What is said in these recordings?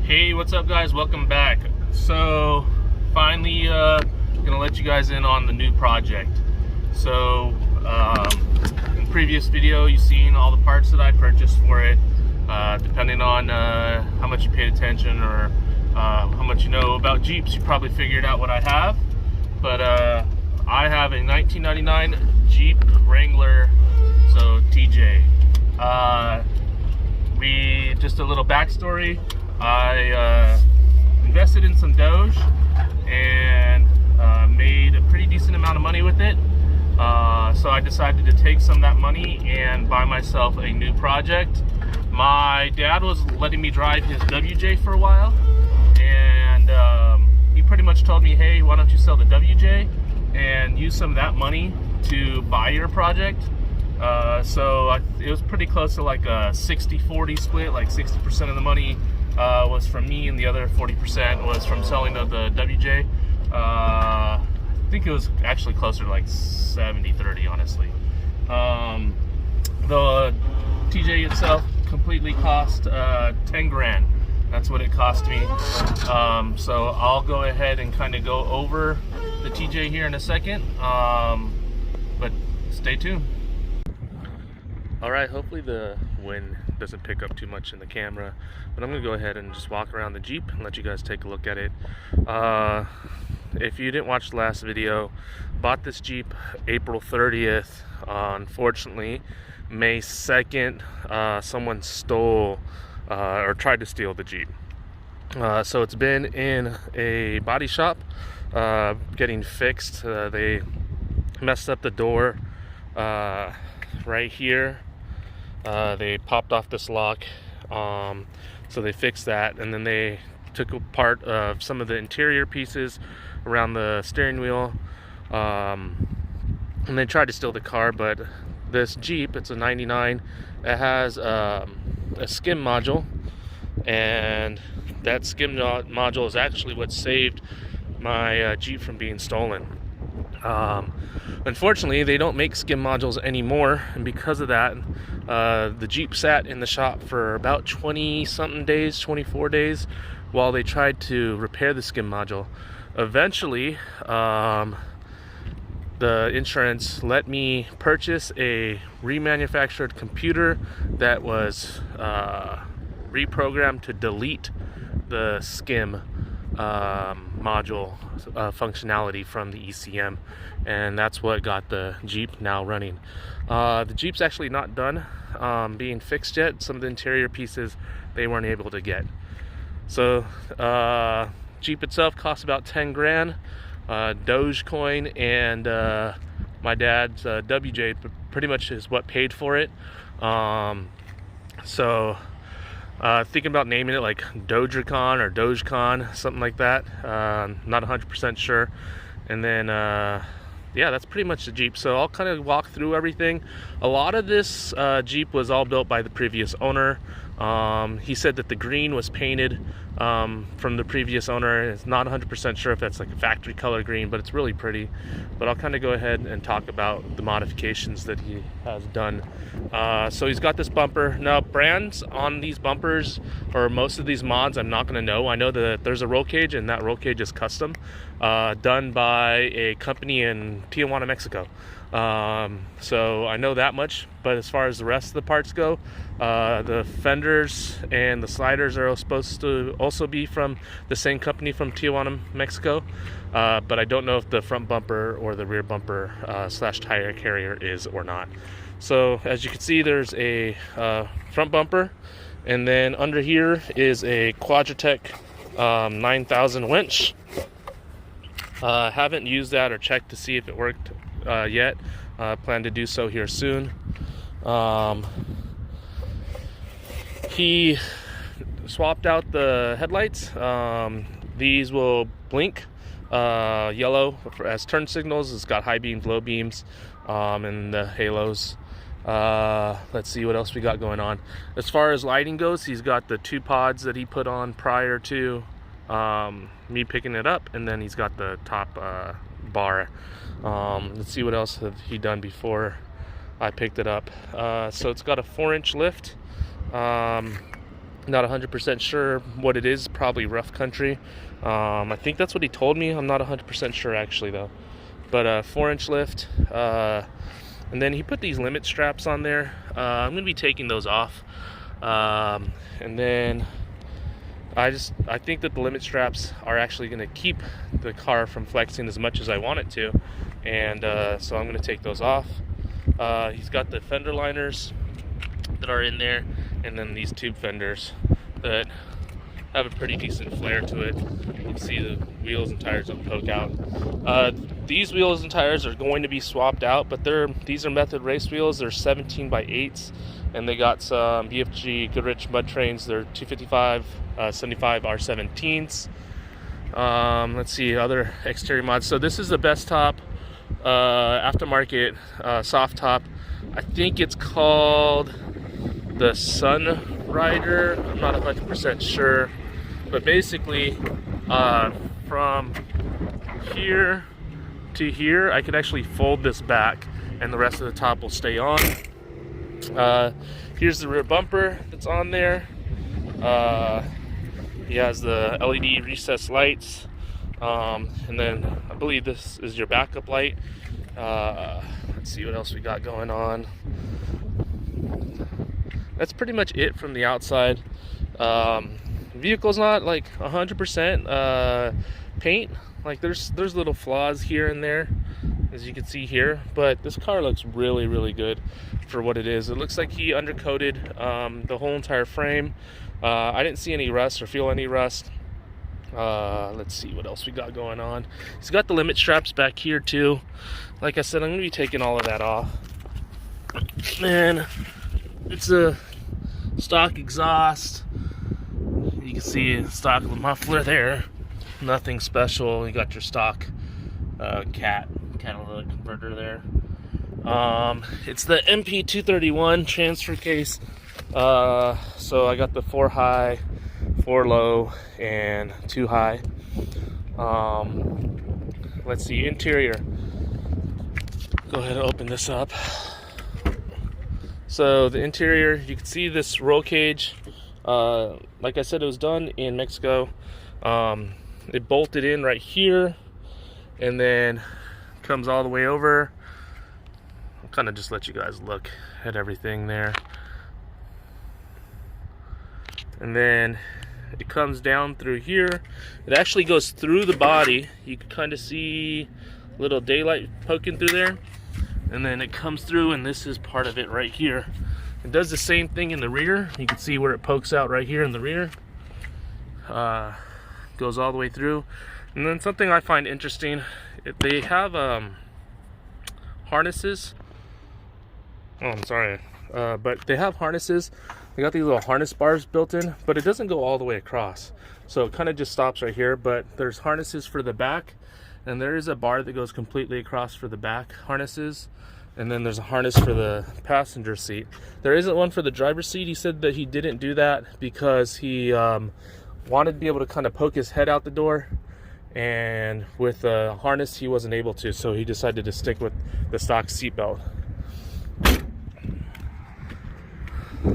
Hey, what's up guys? Welcome back. So finally gonna let you guys in on the new project. So in previous video you've seen all the parts that I purchased for it. Depending on how much you paid attention or how much you know about Jeeps, you probably figured out what I have. But I have a 1999 Jeep Wrangler, so TJ. Just a little backstory. I invested in some DOGE and made a pretty decent amount of money with it. So I decided to take some of that money and buy myself a new project. My dad was letting me drive his WJ for a while, and he pretty much told me, hey, why don't you sell the WJ and use some of that money to buy your project. So it was pretty close to like a 60-40 split, like 60% of the money was from me and the other 40% was from selling of the WJ. I think it was actually closer to like 70-30, honestly. The TJ itself completely cost 10 grand. That's what it cost me. So I'll go ahead and kind of go over the TJ here in a second, but stay tuned. Alright, hopefully the wind doesn't pick up too much in the camera, but I'm going to go ahead and just walk around the Jeep and let you guys take a look at it. If you didn't watch the last video, bought this Jeep April 30th. Unfortunately, May 2nd, someone stole or tried to steal the Jeep. So it's been in a body shop getting fixed. They messed up the door right here. They popped off this lock, so they fixed that, and then they took apart some of the interior pieces around the steering wheel, and they tried to steal the car. But this Jeep, it's a 99, it has a skim module, and that skim module is actually what saved my Jeep from being stolen. Unfortunately, they don't make skim modules anymore, and because of that, the Jeep sat in the shop for about 20-something days, 24 days, while they tried to repair the skim module. Eventually, the insurance let me purchase a remanufactured computer that was reprogrammed to delete the skim module functionality from the ECM, and that's what got the Jeep now running. The Jeep's actually not done being fixed yet. Some of the interior pieces they weren't able to get. So Jeep itself costs about 10 grand. Dogecoin and my dad's WJ pretty much is what paid for it. Thinking about naming it like Dogercon or Dogecoin, something like that. Not 100% sure. And then yeah, that's pretty much the Jeep. So I'll kind of walk through everything. A lot of this Jeep was all built by the previous owner. He said that the green was painted from the previous owner. It's not 100% sure if that's like a factory color green, but it's really pretty. But I'll kind of go ahead and talk about the modifications that he has done. So he's got this bumper. Now, brands on these bumpers or most of these mods I'm not going to know. I know that there's a roll cage, and that roll cage is custom, done by a company in Tijuana, Mexico. So I know that much, but as far as the rest of the parts go, the fenders and the sliders are supposed to also be from the same company from Tijuana, Mexico, but I don't know if the front bumper or the rear bumper slash tire carrier is or not. So as you can see, there's a front bumper, and then under here is a Quadratec 9000 winch. Haven't used that or checked to see if it worked yet. Plan to do so here soon. He swapped out the headlights. These will blink yellow as turn signals. It's got high beams, low beams, and the halos. Let's see what else we got going on. As far as lighting goes, he's got the two pods that he put on prior to me picking it up, and then he's got the top bar. Let's see what else have he done before I picked it up. So it's got a 4-inch lift. Not 100% sure what it is. Probably rough country. I think that's what he told me. I'm not 100% sure actually though. But 4-inch lift. And then he put these limit straps on there. I'm going to be taking those off. And then I think that the limit straps are actually going to keep the car from flexing as much as I want it to. And so I'm going to take those off. He's got the fender liners that are in there, and then these tube fenders that have a pretty decent flare to it. You can see the wheels and tires don't poke out. These wheels and tires are going to be swapped out, but these are Method race wheels. They're 17 by 8s, and they got some BFG Goodrich mud trains. They're 255 75 R17s. Let's see other exterior mods. So this is the best top aftermarket soft top. I think it's called the Sun Rider. I'm not 100% sure, but basically from here to here I could actually fold this back and the rest of the top will stay on. Here's the rear bumper that's on there. He has the LED recessed lights, and then I believe this is your backup light. Let's see what else we got going on. That's pretty much it from the outside. Vehicle's not like 100% paint. Like there's little flaws here and there, as you can see here, but this car looks really, really good for what it is. It looks like he undercoated the whole entire frame. I didn't see any rust or feel any rust. Let's see what else we got going on. He's got the limit straps back here too. Like I said, I'm gonna be taking all of that off. And it's a stock exhaust. You can see stock muffler there. Nothing special. You got your stock catalytic converter there. It's the MP231 transfer case. So I got the 4 high, 4 low, and 2 high. Let's see, interior. Go ahead and open this up. So the interior, you can see this roll cage. Like I said, it was done in Mexico. It bolted in right here and then comes all the way over. I'll kind of just let you guys look at everything there. And then it comes down through here. It actually goes through the body. You can kind of see a little daylight poking through there. And then it comes through, and this is part of it right here. It does the same thing in the rear. You can see where it pokes out right here in the rear. Goes all the way through. And then something I find interesting, they have harnesses. Oh, I'm sorry. But they have harnesses. They got these little harness bars built in, but it doesn't go all the way across. So it kind of just stops right here, but there's harnesses for the back, and there is a bar that goes completely across for the back harnesses. And then there's a harness for the passenger seat. There isn't one for the driver's seat. He said that he didn't do that because he wanted to be able to kind of poke his head out the door, and with a harness he wasn't able to, so he decided to stick with the stock seat belt.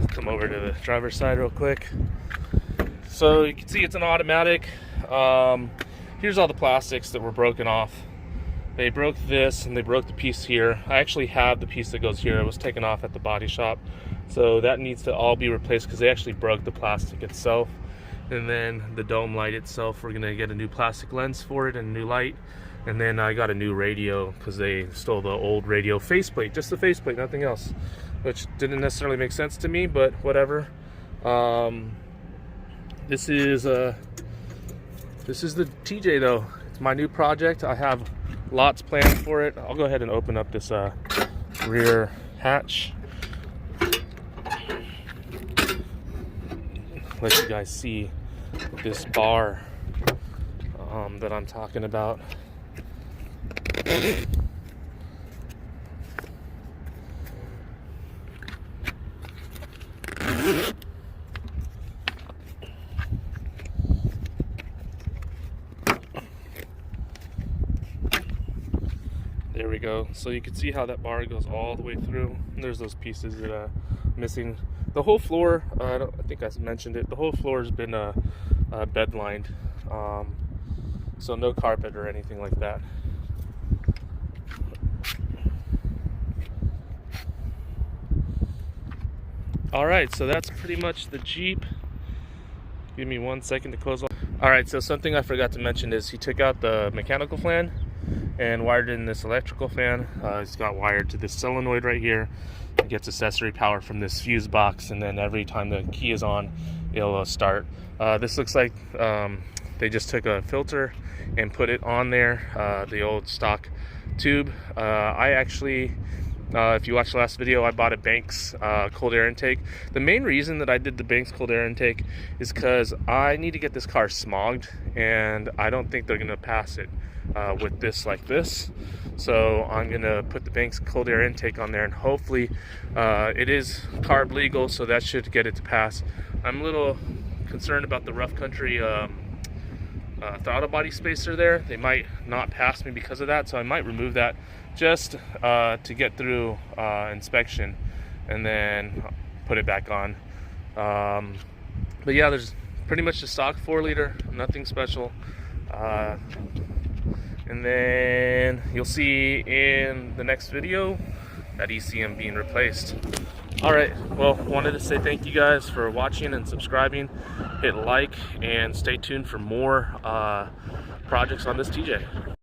Come over to the driver's side real quick. So you can see it's an automatic. Here's all the plastics that were broken off. They broke this and they broke the piece here. I actually have the piece that goes here. It was taken off at the body shop, so that needs to all be replaced because they actually broke the plastic itself. And then the dome light itself, we're gonna get a new plastic lens for it and a new light. And then I got a new radio because they stole the old radio faceplate, just the faceplate, nothing else, which didn't necessarily make sense to me, but whatever. This is the TJ though. It's my new project. I have lots planned for it. I'll go ahead and open up this rear hatch. Let you guys see this bar that I'm talking about. There we we go. So you can see how that bar goes all the way through. And there's those pieces that are missing. The whole floor, I think I mentioned it, the whole floor has been bed lined. So no carpet or anything like that. Alright, so that's pretty much the Jeep. Give me 1 second to close off. Alright, so something I forgot to mention is he took out the mechanical fan and wired in this electrical fan. It's got wired to this solenoid right here. It gets accessory power from this fuse box, and then every time the key is on, it'll start. This looks like they just took a filter and put it on there, the old stock tube. I actually, if you watched the last video, I bought a Banks cold air intake. The main reason that I did the Banks cold air intake is because I need to get this car smogged, and I don't think they're going to pass it with this like this. So I'm going to put the Banks cold air intake on there, and hopefully it is carb legal, so that should get it to pass. I'm a little concerned about the rough country throttle body spacer there. They might not pass me because of that, so I might remove that just to get through inspection and then put it back on. But yeah, there's pretty much the stock 4-liter, nothing special. And then you'll see in the next video that ECM being replaced. Alright, well, wanted to say thank you guys for watching and subscribing. Hit like and stay tuned for more projects on this TJ.